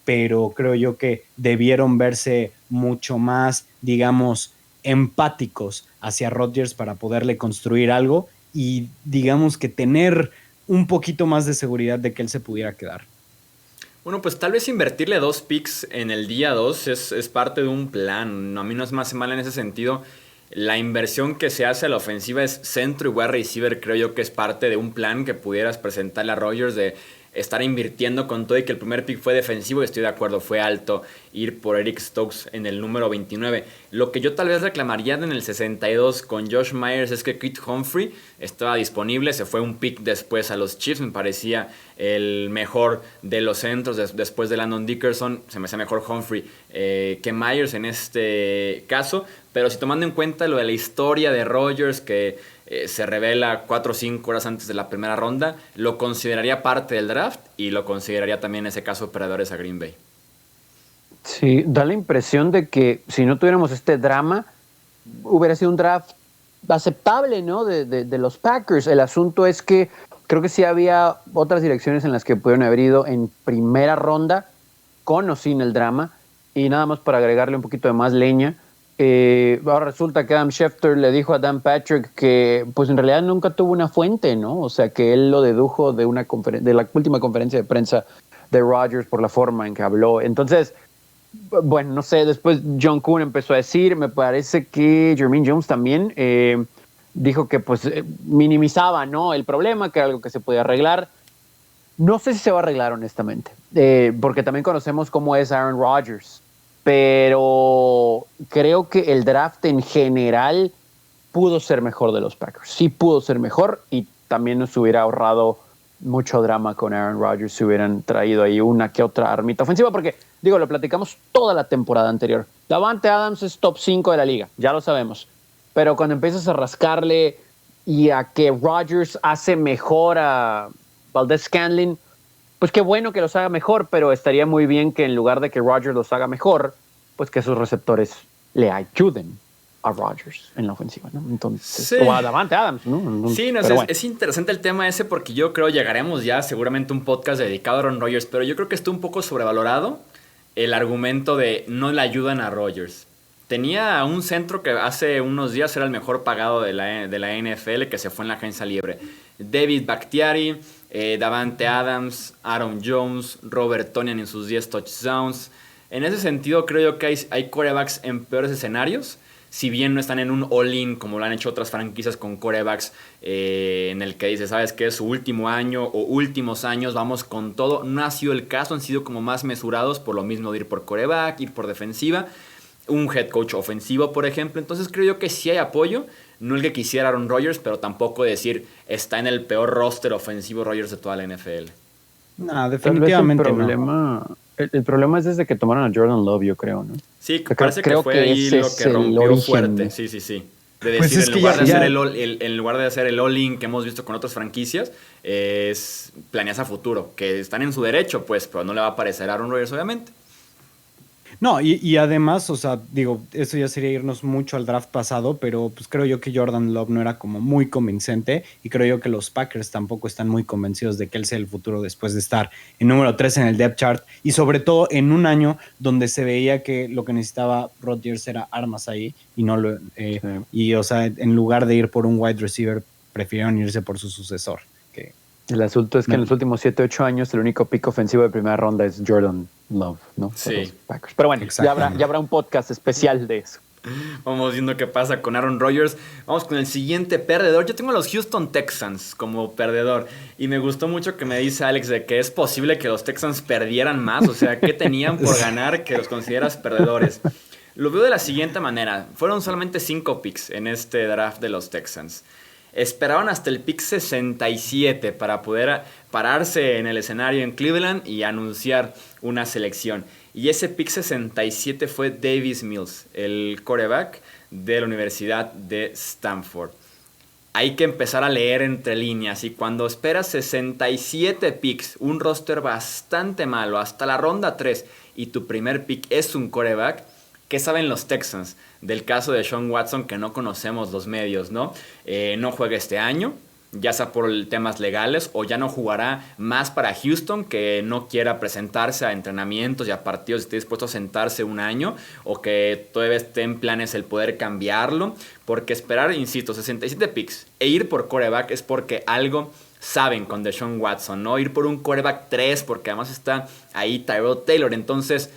pero creo yo que debieron verse mucho más, digamos, empáticos hacia Rodgers para poderle construir algo y, digamos, que tener un poquito más de seguridad de que él se pudiera quedar. Bueno, pues tal vez invertirle 2 picks en el día 2 es parte de un plan. A mí no es más mal en ese sentido. La inversión que se hace a la ofensiva es centro y wide receiver. Creo yo que es parte de un plan que pudieras presentarle a Rodgers de estar invirtiendo con todo, y que el primer pick fue defensivo, y estoy de acuerdo, fue alto ir por Eric Stokes en el número 29. Lo que yo tal vez reclamaría en el 62 con Josh Myers es que Creed Humphrey estaba disponible, se fue un pick después a los Chiefs, me parecía el mejor de los centros después de Landon Dickerson. Se me hace mejor Humphrey que Myers en este caso, pero si tomando en cuenta lo de la historia de Rodgers, que se revela 4 o 5 horas antes de la primera ronda, lo consideraría parte del draft y lo consideraría también en ese caso perdedores a Green Bay. Sí, da la impresión de que si no tuviéramos este drama, hubiera sido un draft aceptable, ¿no? De los Packers. El asunto es que creo que sí había otras direcciones en las que pudieron haber ido en primera ronda, con o sin el drama. Y nada más para agregarle un poquito de más leña, ahora resulta que Adam Schefter le dijo a Dan Patrick que pues en realidad nunca tuvo una fuente, ¿no? O sea, que él lo dedujo de la última conferencia de prensa de Rodgers por la forma en que habló. Entonces, bueno, no sé, después John Kuhn empezó a decir, me parece que Jermaine Jones también dijo que pues minimizaba, ¿no?, el problema, que era algo que se podía arreglar. No sé si se va a arreglar, honestamente, porque también conocemos cómo es Aaron Rodgers, pero creo que el draft en general pudo ser mejor de los Packers. Sí pudo ser mejor, y también nos hubiera ahorrado mucho drama con Aaron Rodgers si hubieran traído ahí una que otra armita ofensiva, porque, digo, lo platicamos toda la temporada anterior. Davante Adams es top 5 de la liga, ya lo sabemos. Pero cuando empiezas a rascarle y a que Rodgers hace mejor a Valdez-Scantling, pues qué bueno que los haga mejor, pero estaría muy bien que en lugar de que Rodgers los haga mejor, pues que sus receptores le ayuden a Rodgers en la ofensiva, ¿no? Entonces, sí. o a Davante Adams, ¿no? Entonces, Sí, no, es interesante el tema ese porque yo creo llegaremos ya seguramente a un podcast dedicado a Aaron Rodgers, pero yo creo que está un poco sobrevalorado el argumento de no le ayudan a Rodgers. Tenía un centro que hace unos días era el mejor pagado de la NFL que se fue en la agencia libre. David Bakhtiari, Davante Adams, Aaron Jones, Robert Tonyan en sus 10 touchdowns. En ese sentido creo yo que hay quarterbacks en peores escenarios. Si bien no están en un all-in como lo han hecho otras franquicias con quarterbacks en el que dice, ¿sabes qué? Su último año o últimos años, vamos con todo. No ha sido el caso, han sido como más mesurados por lo mismo de ir por quarterback, ir por defensiva. Un head coach ofensivo, por ejemplo. Entonces creo yo que sí hay apoyo. No el que quisiera Aaron Rodgers, pero tampoco decir está en el peor roster ofensivo Rodgers de toda la NFL. No, definitivamente el problema es desde que tomaron a Jordan Love, yo creo, ¿no? Sí, parece que fue ahí lo que rompió fuerte. Sí. De decir, pues en lugar de hacer el all-in que hemos visto con otras franquicias, planeas a futuro, que están en su derecho, pues, pero no le va a parecer a Aaron Rodgers, obviamente. No, y además, o sea, digo, eso ya sería irnos mucho al draft pasado, pero pues creo yo que Jordan Love no era como muy convincente y creo yo que los Packers tampoco están muy convencidos de que él sea el futuro después de estar en número 3 en el depth chart y sobre todo en un año donde se veía que lo que necesitaba Rodgers era armas ahí y no lo sí. Y o sea, en lugar de ir por un wide receiver, prefirieron irse por su sucesor. El asunto es que en los últimos 7-8 años el único pick ofensivo de primera ronda es Jordan Love, ¿no? Sí. Pero bueno, ya habrá un podcast especial de eso. Vamos viendo qué pasa con Aaron Rodgers. Vamos con el siguiente perdedor. Yo tengo a los Houston Texans como perdedor. Y me gustó mucho que me dice Alex de que es posible que los Texans perdieran más. O sea, ¿qué tenían por ganar que los consideras perdedores? Lo veo de la siguiente manera. Fueron solamente 5 picks en este draft de los Texans. Esperaban hasta el pick 67 para poder pararse en el escenario en Cleveland y anunciar una selección. Y ese pick 67 fue Davis Mills, el quarterback de la Universidad de Stanford. Hay que empezar a leer entre líneas y cuando esperas 67 picks, un roster bastante malo, hasta la ronda 3 y tu primer pick es un quarterback, ¿qué saben los Texans del caso de Sean Watson que no conocemos los medios, ¿no? No juega este año, ya sea por temas legales o ya no jugará más para Houston, que no quiera presentarse a entrenamientos y a partidos, esté dispuesto a sentarse un año o que todavía esté en planes el poder cambiarlo, porque esperar, insisto, 67 picks e ir por quarterback es porque algo saben con Deshaun Watson, ¿no? Ir por un quarterback 3 porque además está ahí Tyrod Taylor, entonces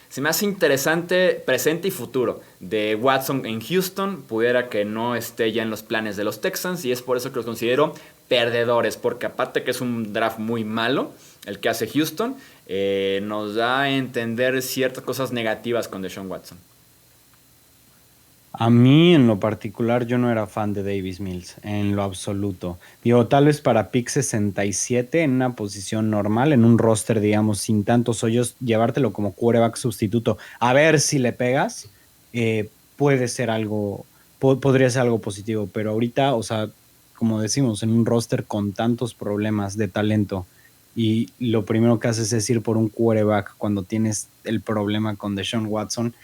se me hace interesante presente y futuro de Watson en Houston. Pudiera que no esté ya en los planes de los Texans y es por eso que los considero perdedores. Porque aparte que es un draft muy malo el que hace Houston, nos da a entender ciertas cosas negativas con Deshaun Watson. A mí, en lo particular, yo no era fan de Davis Mills, en lo absoluto. Digo, tal vez para pick 67, en una posición normal, en un roster, digamos, sin tantos hoyos, llevártelo como quarterback sustituto, a ver si le pegas, puede ser algo, podría ser algo positivo. Pero ahorita, o sea, como decimos, en un roster con tantos problemas de talento, y lo primero que haces es ir por un quarterback cuando tienes el problema con Deshaun Watson.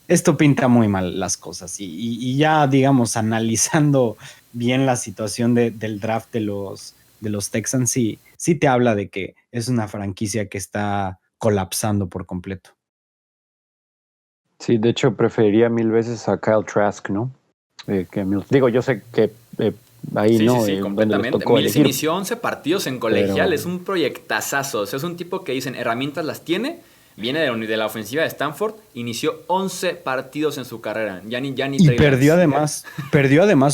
Esto pinta muy mal las cosas y ya, digamos, analizando bien la situación del draft de los Texans, sí te habla de que es una franquicia que está colapsando por completo. Sí, de hecho preferiría 1000 veces a Kyle Trask, ¿no? Que Mills. Digo, yo sé que ahí sí, no. Sí, completamente. Mills inició 11 partidos en colegial, es un proyectazazo. O sea, es un tipo que dicen, herramientas las tiene. Viene de la ofensiva de Stanford, inició 11 partidos en su carrera. Ya ni y perdió además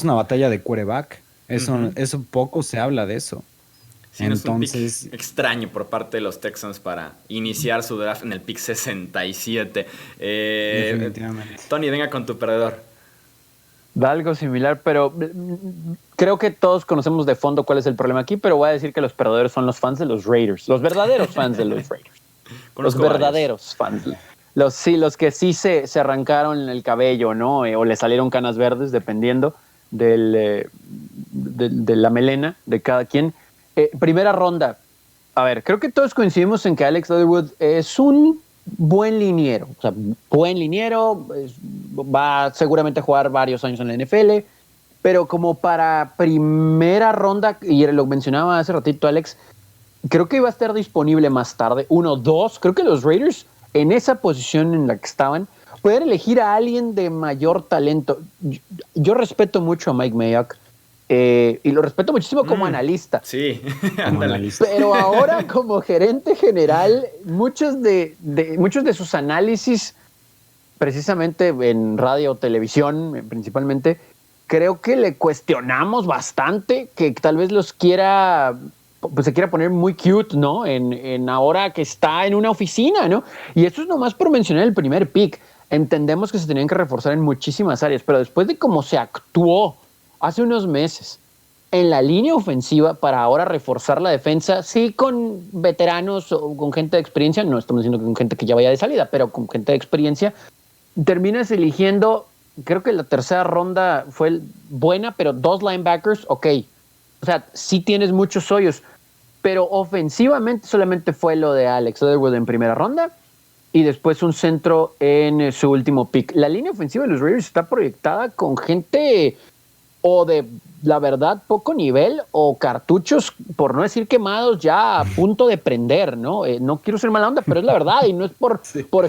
una batalla de quarterback. Eso poco se habla de eso. Sí, entonces, es un pick extraño por parte de los Texans para iniciar su draft en el pick 67. Definitivamente. Tony, venga con tu perdedor. Da algo similar, pero creo que todos conocemos de fondo cuál es el problema aquí, pero voy a decir que los perdedores son los fans de los Raiders, los verdaderos fans de los Raiders. Los verdaderos fans. Los que sí se arrancaron el cabello, ¿no? O le salieron canas verdes, dependiendo. de la melena de cada quien. Primera ronda. A ver, creo que todos coincidimos en que Alex Leatherwood es un buen liniero. O sea, buen liniero, va seguramente a jugar varios años en la NFL, pero como para primera ronda, y lo mencionaba hace ratito Alex, creo que iba a estar disponible más tarde. 1, 2, creo que los Raiders en esa posición en la que estaban, pueden elegir a alguien de mayor talento. Yo respeto mucho a Mike Mayock, y lo respeto muchísimo como analista. Sí, ándale. Pero ahora como gerente general, muchos de sus análisis, precisamente en radio o televisión principalmente, creo que le cuestionamos bastante, que tal vez los quiera, pues se quiera poner muy cute, ¿no? En ahora que está en una oficina, ¿no? Y esto es nomás por mencionar el primer pick. Entendemos que se tenían que reforzar en muchísimas áreas, pero después de cómo se actuó hace unos meses en la línea ofensiva para ahora reforzar la defensa, sí con veteranos o con gente de experiencia, no estamos diciendo que con gente que ya vaya de salida, pero con gente de experiencia, terminas eligiendo, creo que la tercera ronda fue buena, pero 2 linebackers, ok. O sea, sí tienes muchos hoyos, pero ofensivamente solamente fue lo de Alex Leatherwood en primera ronda y después un centro en su último pick. La línea ofensiva de los Raiders está proyectada con gente o de, la verdad, poco nivel o cartuchos, por no decir quemados, ya a punto de prender, ¿no? No quiero ser mala onda, pero es la verdad y no es por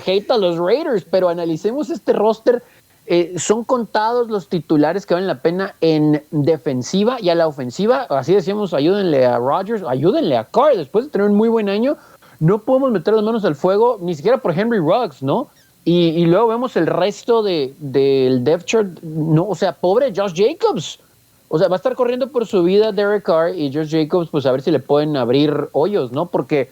hate a los Raiders, pero analicemos este roster. Son contados los titulares que valen la pena en defensiva y a la ofensiva. Así decíamos, ayúdenle a Rodgers, ayúdenle a Carr. Después de tener un muy buen año, no podemos meter las manos al fuego, ni siquiera por Henry Ruggs, ¿no? Y luego vemos el resto del depth chart. No, o sea, pobre Josh Jacobs. O sea, va a estar corriendo por su vida Derek Carr y Josh Jacobs, pues a ver si le pueden abrir hoyos, ¿no? Porque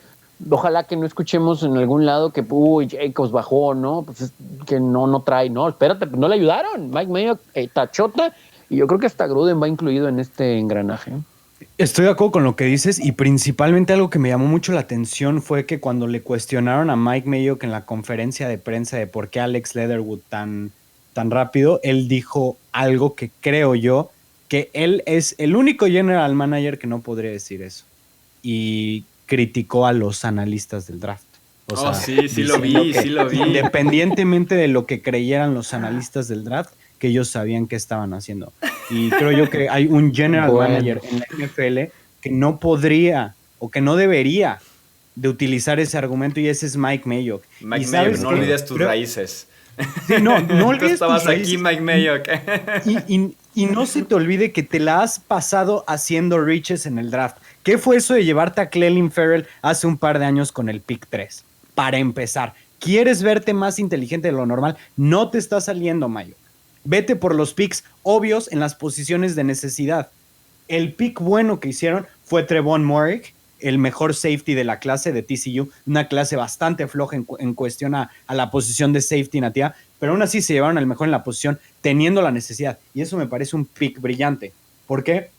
ojalá que no escuchemos en algún lado que, Jacobs bajó, ¿no? Pues que no trae, no, espérate, pues no le ayudaron. Mike Mayock, tachota, y yo creo que hasta Gruden va incluido en este engranaje. Estoy de acuerdo con lo que dices y principalmente algo que me llamó mucho la atención fue que cuando le cuestionaron a Mike Mayock en la conferencia de prensa de por qué Alex Leatherwood tan rápido, él dijo algo que creo yo que él es el único general manager que no podría decir eso. Y criticó a los analistas del draft. O sea, sí lo vi. Independientemente de lo que creyeran los analistas del draft, que ellos sabían qué estaban haciendo. Y creo yo que hay un general manager en la NFL que no podría o que no debería de utilizar ese argumento y ese es Mike Mayock. Mike Mayock, no olvides tus raíces. Sí, no olvides Tú estabas tus raíces. Aquí, Mike Mayock. Y no se te olvide que te la has pasado haciendo riches en el draft. ¿Qué fue eso de llevarte a Clelin Ferrell hace un par de años con el pick 3? Para empezar, ¿quieres verte más inteligente de lo normal? No te está saliendo, Mayock. Vete por los picks obvios en las posiciones de necesidad. El pick bueno que hicieron fue Trevon Moehrig, el mejor safety de la clase de TCU, una clase bastante floja en cuestión a la posición de safety nativa, pero aún así se llevaron al mejor en la posición teniendo la necesidad. Y eso me parece un pick brillante. ¿Por qué?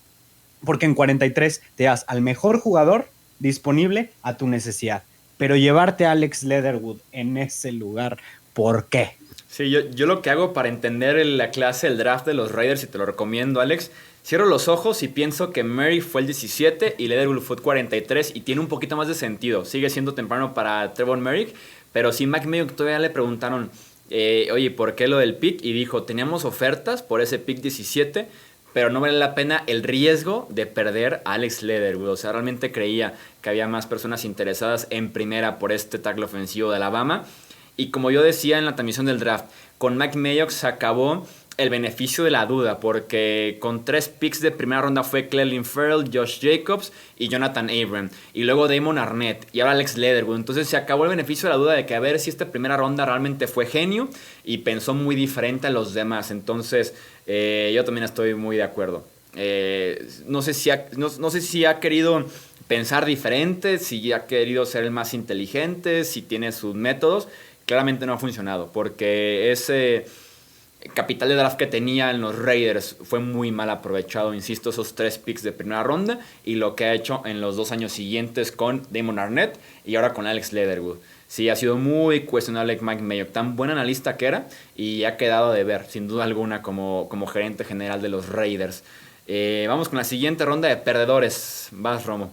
Porque en 43 te das al mejor jugador disponible a tu necesidad. Pero llevarte a Alex Leatherwood en ese lugar, ¿por qué? Sí, yo lo que hago para entender la clase del draft de los Raiders, y te lo recomiendo, Alex, cierro los ojos y pienso que Murray fue el 17 y Leatherwood fue el 43 y tiene un poquito más de sentido. Sigue siendo temprano para Trevon Moehrig, pero sí Mike Mayock todavía le preguntaron, oye, ¿por qué lo del pick? Y dijo, teníamos ofertas por ese pick 17, pero no vale la pena el riesgo de perder a Alex Leatherwood. O sea, realmente creía que había más personas interesadas en primera por este tackle ofensivo de Alabama. Y como yo decía en la transmisión del draft, con Mike Mayock se acabó el beneficio de la duda, porque con 3 picks de primera ronda fue Clelin Ferrell, Josh Jacobs y Jonathan Abram, y luego Damon Arnett y ahora Alex Leatherwood. Entonces se acabó el beneficio de la duda de que a ver si esta primera ronda realmente fue genio y pensó muy diferente a los demás. Entonces yo también estoy muy de acuerdo. No sé si ha querido pensar diferente, si ha querido ser el más inteligente, si tiene sus métodos. Claramente no ha funcionado, porque capital de draft que tenía en los Raiders fue muy mal aprovechado, insisto, esos 3 picks de primera ronda y lo que ha hecho en los 2 años siguientes con Damon Arnett y ahora con Alex Leatherwood. Sí, ha sido muy cuestionable Mike Mayock, tan buen analista que era y ha quedado de ver, sin duda alguna, como gerente general de los Raiders. Vamos con la siguiente ronda de perdedores. Vas, Romo.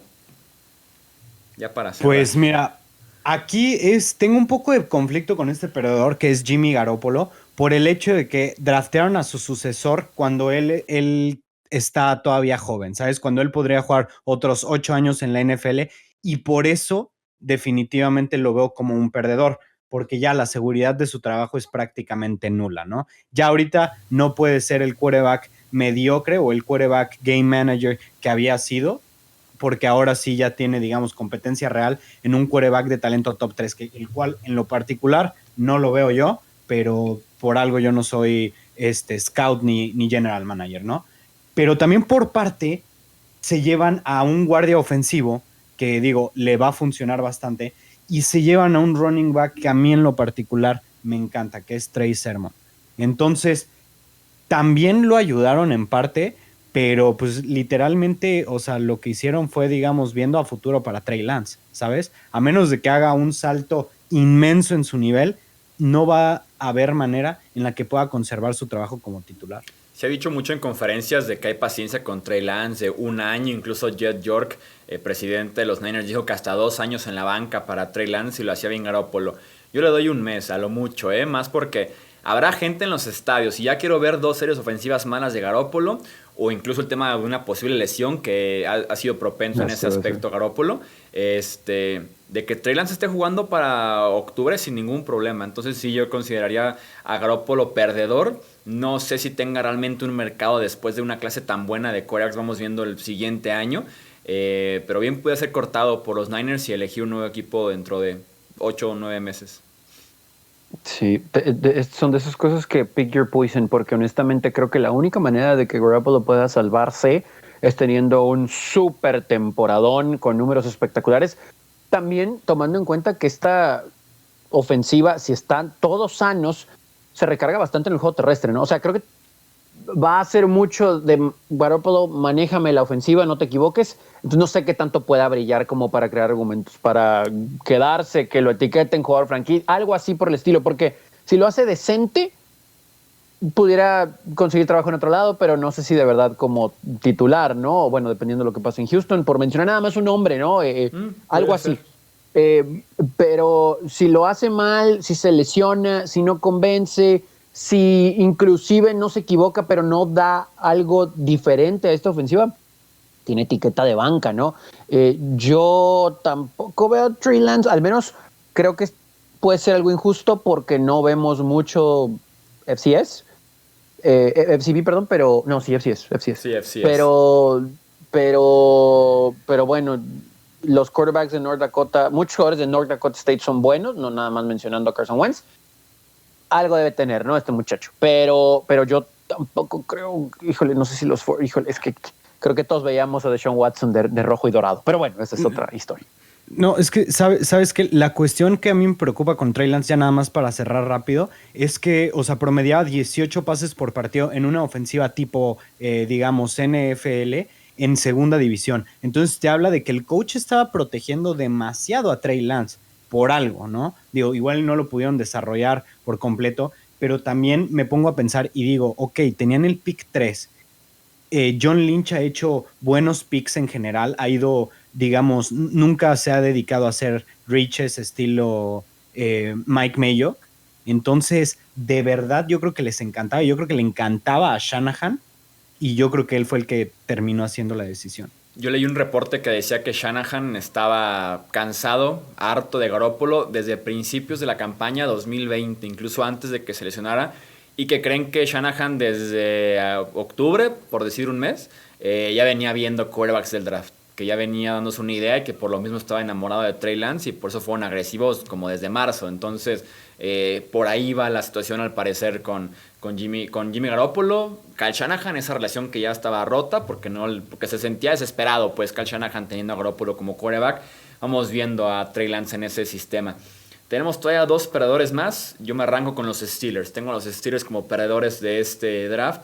Ya para cerrar. Pues mira, aquí tengo un poco de conflicto con este perdedor que es Jimmy Garoppolo por el hecho de que draftearon a su sucesor cuando él está todavía joven, ¿sabes? Cuando él podría jugar otros 8 años en la NFL y por eso definitivamente lo veo como un perdedor, porque ya la seguridad de su trabajo es prácticamente nula, ¿no? Ya ahorita no puede ser el quarterback mediocre o el quarterback game manager que había sido, porque ahora sí ya tiene, digamos, competencia real en un quarterback de talento top 3, el cual en lo particular no lo veo yo, pero por algo yo no soy scout ni general manager, ¿no? Pero también por parte se llevan a un guardia ofensivo que, digo, le va a funcionar bastante, y se llevan a un running back que a mí en lo particular me encanta, que es Trey Sermon. Entonces, también lo ayudaron en parte, pero pues literalmente, o sea, lo que hicieron fue, digamos, viendo a futuro para Trey Lance, ¿sabes? A menos de que haga un salto inmenso en su nivel, no va a haber manera en la que pueda conservar su trabajo como titular. Se ha dicho mucho en conferencias de que hay paciencia con Trey Lance, de 1 año, incluso Jed York, presidente de los Niners, dijo que hasta 2 años en la banca para Trey Lance y lo hacía bien Garoppolo. Yo le doy 1 mes, a lo mucho, más porque habrá gente en los estadios y ya quiero ver 2 series ofensivas malas de Garoppolo o incluso el tema de una posible lesión que ha sido propenso en ese aspecto Garoppolo, de que Trey Lance esté jugando para octubre sin ningún problema. Entonces sí, yo consideraría a Garoppolo perdedor. No sé si tenga realmente un mercado después de una clase tan buena de quarterbacks vamos viendo el siguiente año, pero bien puede ser cortado por los Niners y elegir un nuevo equipo dentro de 8 o 9 meses. Sí, son de esas cosas que pick your poison, porque honestamente creo que la única manera de que Garoppolo pueda salvarse es teniendo un súper temporadón con números espectaculares. También tomando en cuenta que esta ofensiva, si están todos sanos, se recarga bastante en el juego terrestre, ¿no? O sea, creo que va a ser mucho de Garoppolo, manéjame la ofensiva, no te equivoques. Entonces no sé qué tanto pueda brillar como para crear argumentos, para quedarse, que lo etiqueten jugador franquicia, algo así por el estilo, porque si lo hace decente, pudiera conseguir trabajo en otro lado, pero no sé si de verdad como titular, ¿no? O bueno, dependiendo de lo que pase en Houston, por mencionar nada más un nombre, ¿no? Algo así. Pero si lo hace mal, si se lesiona, si no convence, si inclusive no se equivoca, pero no da algo diferente a esta ofensiva, tiene etiqueta de banca, ¿no? Yo tampoco veo a Trey Lance, al menos creo que puede ser algo injusto porque no vemos mucho FCS. FCB, perdón, pero no, sí, FCS. Sí, FCS. Pero bueno, los quarterbacks de North Dakota, muchos jugadores de North Dakota State son buenos, no nada más mencionando a Carson Wentz. Algo debe tener, ¿no? Este muchacho. Pero yo tampoco creo, híjole, no sé si híjole, es que creo que todos veíamos a Deshaun Watson de rojo y dorado. Pero bueno, esa es otra historia. No, es que, ¿sabes qué? La cuestión que a mí me preocupa con Trey Lance, ya nada más para cerrar rápido, es que, o sea, promediaba 18 pases por partido en una ofensiva tipo, digamos, NFL en segunda división. Entonces te habla de que el coach estaba protegiendo demasiado a Trey Lance por algo, ¿no? Digo, igual no lo pudieron desarrollar por completo, pero también me pongo a pensar y digo, ok, tenían el pick 3. John Lynch ha hecho buenos picks en general, ha ido, digamos, nunca se ha dedicado a hacer reaches estilo Mike Mayock. Entonces, de verdad, yo creo que les encantaba. Yo creo que le encantaba a Shanahan y yo creo que él fue el que terminó haciendo la decisión. Yo leí un reporte que decía que Shanahan estaba cansado, harto de Garoppolo desde principios de la campaña 2020, incluso antes de que se lesionara, y que creen que Shanahan desde octubre, por decir un mes, ya venía viendo quarterbacks del draft, que ya venía dándose una idea y que por lo mismo estaba enamorado de Trey Lance y por eso fueron agresivos como desde marzo. Entonces, por ahí va la situación al parecer con Jimmy Garoppolo. Kyle Shanahan, esa relación que ya estaba rota porque se sentía desesperado, pues Kyle Shanahan teniendo a Garoppolo como quarterback. Vamos viendo a Trey Lance en ese sistema. Tenemos todavía 2 perdedores más. Yo me arranco con los Steelers. Tengo a los Steelers como perdedores de este draft.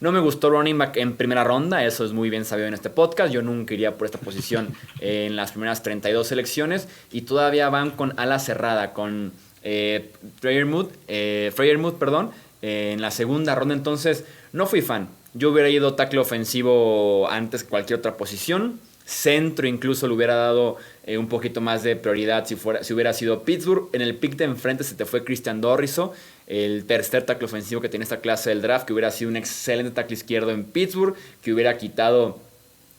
No me gustó running back en primera ronda, eso es muy bien sabido en este podcast. Yo nunca iría por esta posición en las primeras 32 selecciones. Y todavía van con ala cerrada, con Freiermuth, en la segunda ronda. Entonces, no fui fan. Yo hubiera ido tackle ofensivo antes que cualquier otra posición. Centro incluso le hubiera dado un poquito más de prioridad si hubiera sido Pittsburgh. En el pick de enfrente se te fue Christian Dorriso, el tercer tackle ofensivo que tiene esta clase del draft, que hubiera sido un excelente tackle izquierdo en Pittsburgh, que hubiera quitado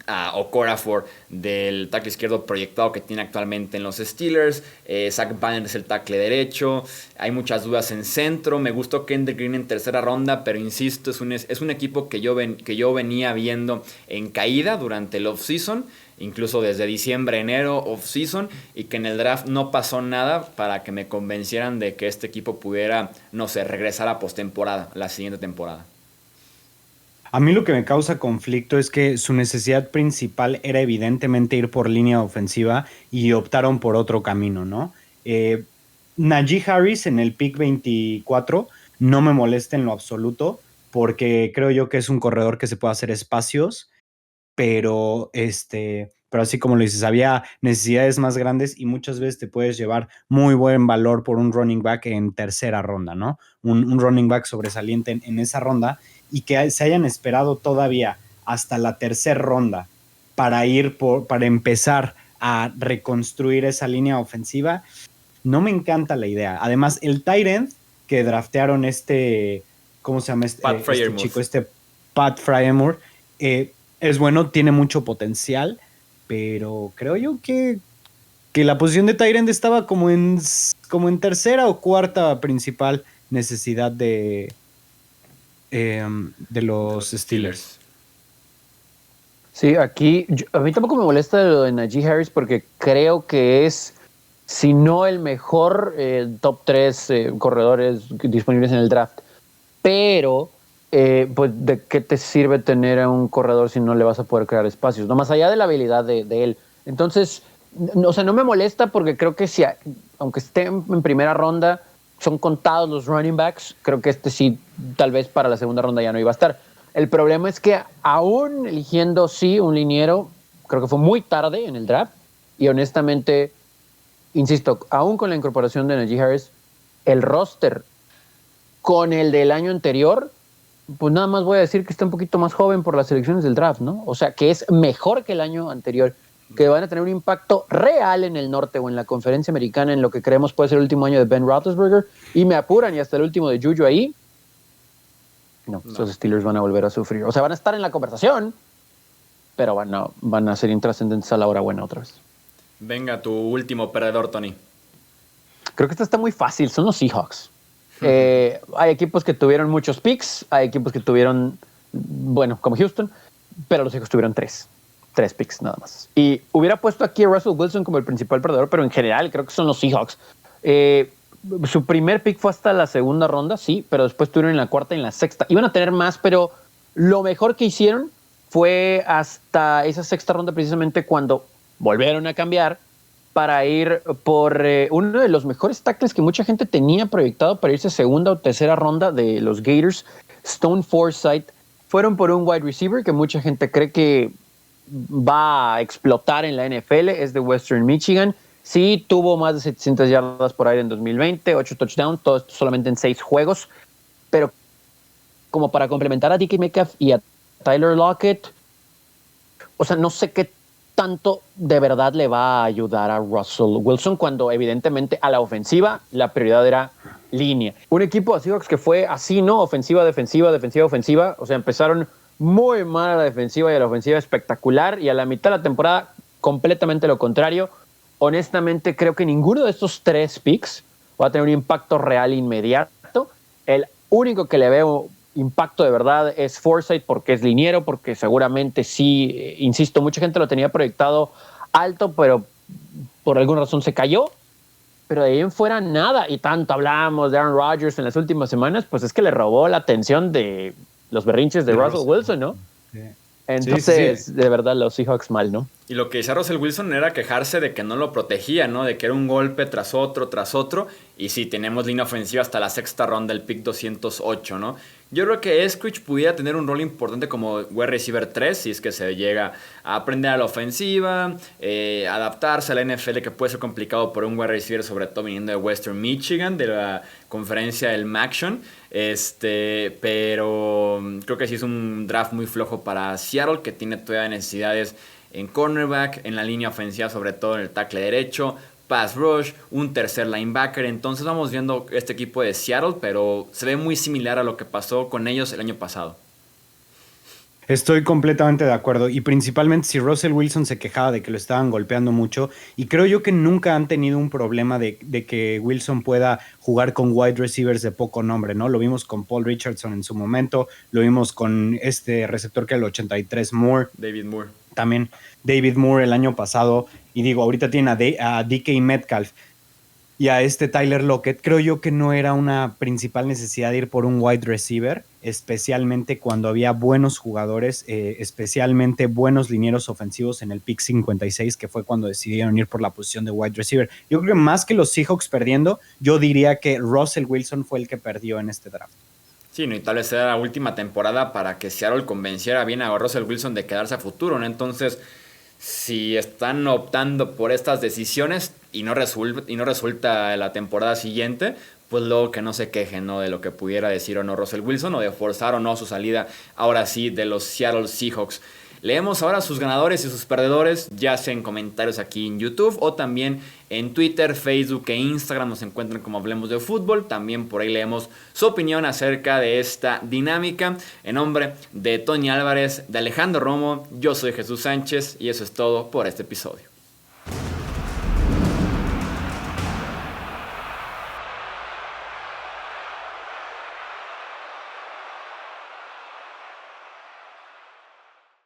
a Okorafor del tackle izquierdo proyectado que tiene actualmente en los Steelers. Zach Banner es el tackle derecho. Hay muchas dudas en centro. Me gustó Kendrick Green en tercera ronda, pero insisto, es un equipo que yo venía viendo en caída durante el offseason, incluso desde diciembre, enero, offseason, y que en el draft no pasó nada para que me convencieran de que este equipo pudiera, no sé, regresar a postemporada, la siguiente temporada. A mí lo que me causa conflicto es que su necesidad principal era evidentemente ir por línea ofensiva y optaron por otro camino, ¿no? Najee Harris en el pick 24 no me molesta en lo absoluto porque creo yo que es un corredor que se puede hacer espacios, pero así como lo dices, había necesidades más grandes y muchas veces te puedes llevar muy buen valor por un running back en tercera ronda, ¿no? Un running back sobresaliente en esa ronda, y que se hayan esperado todavía hasta la tercera ronda para empezar a reconstruir esa línea ofensiva, no me encanta la idea. Además, el tight end que draftearon ¿cómo se llama este chico? Pat Fryermuth, es bueno, tiene mucho potencial, pero creo yo que la posición de tight end estaba como en tercera o cuarta principal necesidad de los Steelers. Sí, aquí a mí tampoco me molesta lo de Najee Harris porque creo que es, si no el mejor top 3 corredores disponibles en el draft, pero pues de qué te sirve tener a un corredor si no le vas a poder crear espacios, no más allá de la habilidad de él. Entonces, no me molesta porque creo que si, aunque esté en primera ronda, son contados los running backs. Creo que sí, tal vez para la segunda ronda ya no iba a estar. El problema es que aún eligiendo, sí, un liniero, creo que fue muy tarde en el draft. Y honestamente, insisto, aún con la incorporación de Najee Harris, el roster con el del año anterior, pues nada más voy a decir que está un poquito más joven por las selecciones del draft, ¿no? O sea, que es mejor que el año anterior, que van a tener un impacto real en el norte o en la conferencia americana, en lo que creemos puede ser el último año de Ben Roethlisberger, y me apuran y hasta el último de Juju ahí. No, esos Steelers van a volver a sufrir. O sea, van a estar en la conversación, pero van a ser intrascendentes a la hora buena otra vez. Venga, tu último perdedor, Tony. Creo que esta está muy fácil, son los Seahawks. Hay equipos que tuvieron muchos picks, hay equipos que tuvieron, bueno, como Houston, pero los Seahawks tuvieron tres picks nada más. Y hubiera puesto aquí a Russell Wilson como el principal perdedor, pero en general creo que son los Seahawks. Su primer pick fue hasta la segunda ronda, sí, pero después tuvieron en la cuarta y en la sexta. Iban a tener más, pero lo mejor que hicieron fue hasta esa sexta ronda, precisamente cuando volvieron a cambiar para ir por uno de los mejores tackles que mucha gente tenía proyectado para irse segunda o tercera ronda de los Gators, Stone Forsythe. Fueron por un wide receiver que mucha gente cree que va a explotar en la NFL, es de Western Michigan. Sí, tuvo más de 700 yardas por aire en 2020, 8 touchdowns, todo esto solamente en 6 juegos, pero como para complementar a DK Metcalf y a Tyler Lockett, o sea, no sé qué tanto de verdad le va a ayudar a Russell Wilson cuando evidentemente a la ofensiva la prioridad era línea. Un equipo de Seahawks que fue así, ¿no? Ofensiva, defensiva, defensiva, ofensiva. O sea, empezaron muy mal a la defensiva y a la ofensiva espectacular, y a la mitad de la temporada completamente lo contrario. Honestamente, creo que ninguno de estos 3 picks va a tener un impacto real inmediato. El único que le veo impacto de verdad es Forsythe, porque es liniero, porque seguramente sí, insisto, mucha gente lo tenía proyectado alto, pero por alguna razón se cayó. Pero de ahí en fuera nada, y tanto hablábamos de Aaron Rodgers en las últimas semanas, pues es que le robó la atención de los berrinches de Russell Wilson, ¿no? Entonces, Sí. de verdad, los Seahawks mal, ¿no? Y lo que decía Russell Wilson era quejarse de que no lo protegía, ¿no? De que era un golpe tras otro. Y sí, tenemos línea ofensiva hasta la sexta ronda del pick 208, ¿no? Yo creo que Eskridge pudiera tener un rol importante como wide receiver 3, si es que se llega a aprender a la ofensiva, adaptarse a la NFL, que puede ser complicado por un wide receiver, sobre todo viniendo de Western Michigan, de la conferencia del Maction. Pero creo que sí es un draft muy flojo para Seattle, que tiene todavía necesidades en cornerback, en la línea ofensiva, sobre todo en el tackle derecho, pass rush, un tercer linebacker. Entonces vamos viendo este equipo de Seattle, pero se ve muy similar a lo que pasó con ellos el año pasado. Estoy completamente de acuerdo y principalmente si Russell Wilson se quejaba de que lo estaban golpeando mucho y creo yo que nunca han tenido un problema de que Wilson pueda jugar con wide receivers de poco nombre, ¿no? Lo vimos con Paul Richardson en su momento, lo vimos con este receptor que era el 83 Moore, David Moore. también David Moore el año pasado y digo, ahorita tiene a DK Metcalf y a este Tyler Lockett, creo yo que no era una principal necesidad de ir por un wide receiver, especialmente cuando había buenos jugadores, especialmente buenos linieros ofensivos en el pick 56, que fue cuando decidieron ir por la posición de wide receiver. Yo creo que más que los Seahawks perdiendo, yo diría que Russell Wilson fue el que perdió en este draft. Sí, no, y tal vez era la última temporada para que Seattle convenciera bien a Russell Wilson de quedarse a futuro, ¿no? Entonces, si están optando por estas decisiones y no resulta la temporada siguiente, pues luego que no se quejen, ¿no? De lo que pudiera decir o no Russell Wilson, o de forzar o no su salida ahora sí de los Seattle Seahawks. Leemos ahora sus ganadores y sus perdedores, ya sea en comentarios aquí en YouTube o también en Twitter, Facebook e Instagram nos encuentran como Hablemos de Fútbol. También por ahí leemos su opinión acerca de esta dinámica. En nombre de Tony Álvarez, de Alejandro Romo, yo soy Jesús Sánchez y eso es todo por este episodio.